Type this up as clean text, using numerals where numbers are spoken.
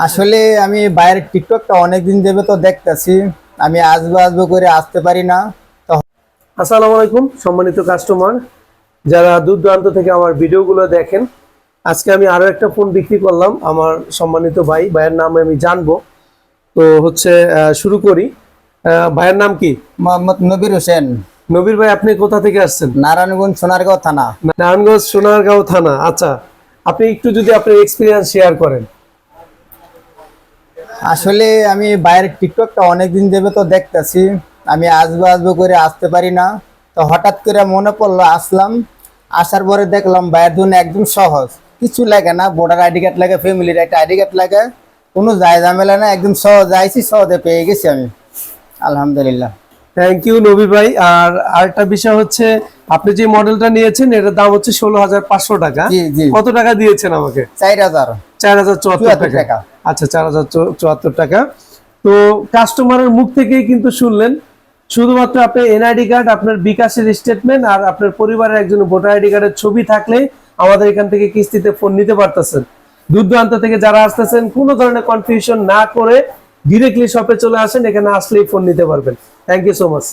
আসলে আমি বাইরের টিকটকটা অনেকদিন যাবে তো দেখতেছি। আমি আসবো আসবো করে আসতে পারি না। তো আসসালামু আলাইকুম সম্মানিত কাস্টমার, যারা দূর দূরান্ত থেকে আমার ভিডিওগুলো দেখেন। আজকে আমি আরো একটা ফোন বিক্রি করলাম আমার সম্মানিত ভাইয়ের নাম আমি জানবো। তো হচ্ছে শুরু করি। ভাইয়ের নাম কি? মোহাম্মদ নবীর হোসেন, নবীর ভাই, আপনি কোথা থেকে আসছেন? নারায়ণগঞ্জ সোনারগাঁও থানা। নারায়ণগঞ্জ সোনারগাঁও থানা। আচ্ছা, আপনি একটু যদি আপনার এক্সপিরিয়েন্স শেয়ার করেন। আসলে আমি বাইরের টিকটকটা অনেকদিন যাবে তো দেখতেছি। আমি আসবো আসবো করে আসতে পারি না। তো হঠাৎ করে মনে পড়লো, আসলাম। আসার পরে দেখলাম বাইরের জন্য একদম সহজ, কিছু লাগে না। ভোটার আইডি কার্ড লাগে, ফ্যামিলির একটা আইডি কার্ড লাগে, কোনো যায় ঝামেলা না, একদম সহজ আইছি, সহজে পেয়ে গেছি আমি, আলহামদুলিল্লাহ। থ্যাংক ইউ নবীর ভাই। আর আরেকটা বিষয় হচ্ছে, আপনি যে মডেলটা নিয়েছেন এটার দাম হচ্ছে 16,500 টাকা। জি জি, কত টাকা দিয়েছেন আমাকে? 4,000 4,074 টাকা। আচ্ছা, 4,074 টাকা। তো কাস্টমারের মুখ থেকেই কিন্তু শুনলেন, শুধুমাত্র আপনার এনআইডি কার্ড, আপনার বিকাশের স্টেটমেন্ট আর আপনার পরিবারের একজন ভোটার আইডি কার্ডের ছবি থাকলে আমাদের এখান থেকে কিস্তিতে ফোন নিতে পারতেছেন। দূর দূরান্ত থেকে যারা আসতেছেন কোনো ধরনের কনফিউশন না করে ডিরেক্টলি শপে চলে আসেন, এখানে আসলেই ফোন নিতে পারবেন। Thank you so much.